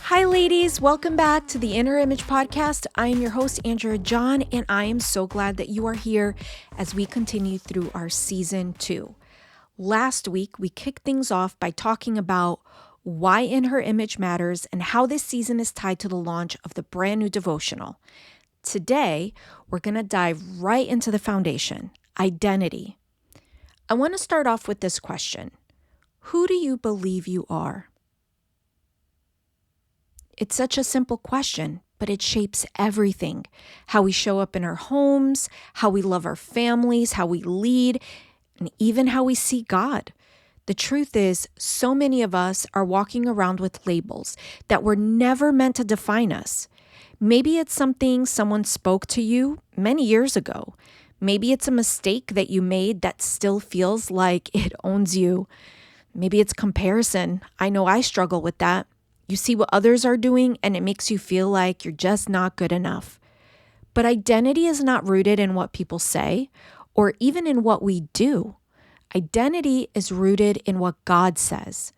Hi, ladies. Welcome back to the Inner Image Podcast. I am your host, Andrea John, and I am so glad that you are here as we continue through our season 2. Last week, we kicked things off by talking about why Inner Image matters and how this season is tied to the launch of the brand new devotional. Today, we're going to dive right into the foundation, identity. I want to start off with this question. Who do you believe you are? It's such a simple question, but it shapes everything. How we show up in our homes, how we love our families, how we lead, and even how we see God. The truth is, so many of us are walking around with labels that were never meant to define us. Maybe it's something someone spoke to you many years ago. Maybe it's a mistake that you made that still feels like it owns you. Maybe it's comparison. I know I struggle with that. You see what others are doing and it makes you feel like you're just not good enough. But identity is not rooted in what people say or even in what we do. Identity is rooted in what God says.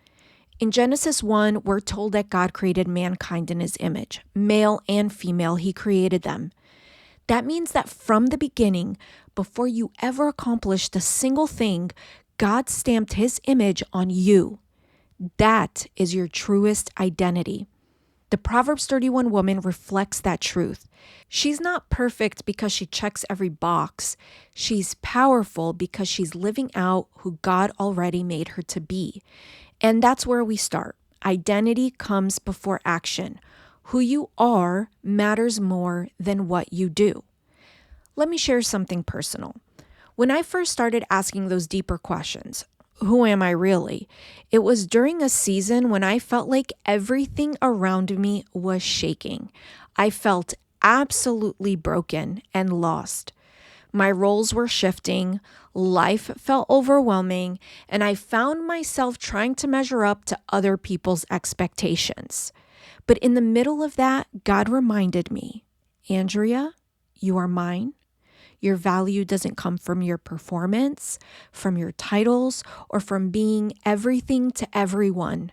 In Genesis 1, we're told that God created mankind in his image. Male and female, he created them. That means that from the beginning, before you ever accomplished a single thing, God stamped his image on you. That is your truest identity. The Proverbs 31 woman reflects that truth. She's not perfect because she checks every box. She's powerful because she's living out who God already made her to be. And that's where we start. Identity comes before action. Who you are matters more than what you do. Let me share something personal. When I first started asking those deeper questions, who am I really? It was during a season when I felt like everything around me was shaking. I felt absolutely broken and lost. My roles were shifting, life felt overwhelming, and I found myself trying to measure up to other people's expectations. But in the middle of that, God reminded me, Andrea, you are mine. Your value doesn't come from your performance, from your titles, or from being everything to everyone.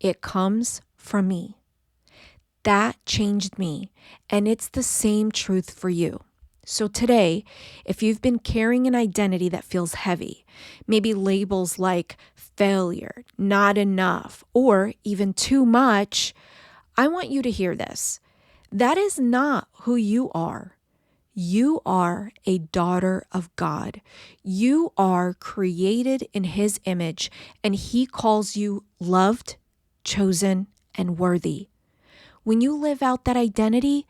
It comes from me. That changed me, and it's the same truth for you. So today, if you've been carrying an identity that feels heavy, maybe labels like failure, not enough, or even too much, I want you to hear this. That is not who you are. You are a daughter of God. You are created in his image, and he calls you loved, chosen, and worthy. When you live out that identity,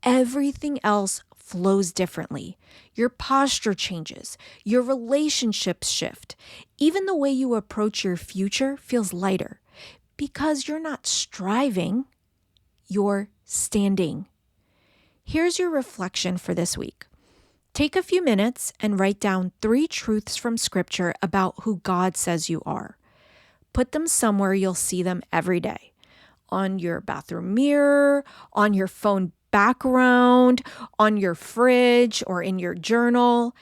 everything else flows differently. Your posture changes. Your relationships shift. Even the way you approach your future feels lighter because you're not striving, you're standing. Here's your reflection for this week. Take a few minutes and write down 3 truths from Scripture about who God says you are. Put them somewhere you'll see them every day. On your bathroom mirror, on your phone background, on your fridge, or in your journal.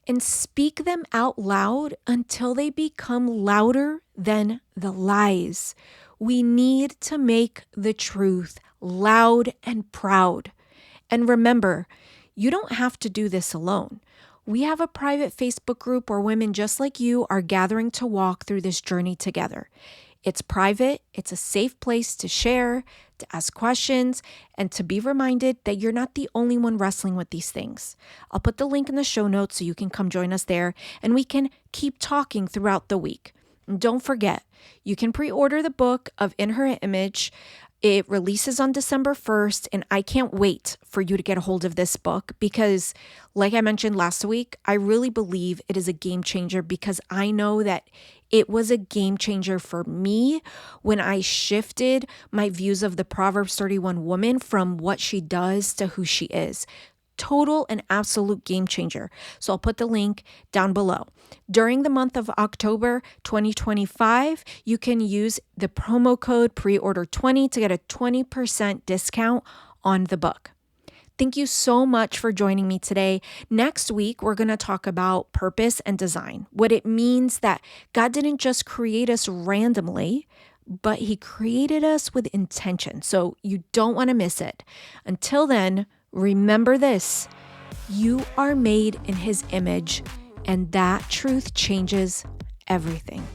And speak them out loud until they become louder than the lies. We need to make the truth loud and proud. And remember, you don't have to do this alone. We have a private Facebook group where women just like you are gathering to walk through this journey together. It's private, it's a safe place to share, to ask questions, and to be reminded that you're not the only one wrestling with these things. I'll put the link in the show notes so you can come join us there, and we can keep talking throughout the week. And don't forget, you can pre-order the book of In Her Image. It releases on December 1st, and I can't wait for you to get a hold of this book because, like I mentioned last week, I really believe it is a game changer because I know that it was a game changer for me when I shifted my views of the Proverbs 31 woman from what she does to who she is. Total and absolute game changer. So I'll put the link down below. During the month of October 2025, you can use the promo code preorder20 to get a 20% discount on the book. Thank you so much for joining me today. Next week, we're going to talk about purpose and design, what it means that God didn't just create us randomly, but He created us with intention. So you don't want to miss it. Until then, remember this: you are made in His image, and that truth changes everything.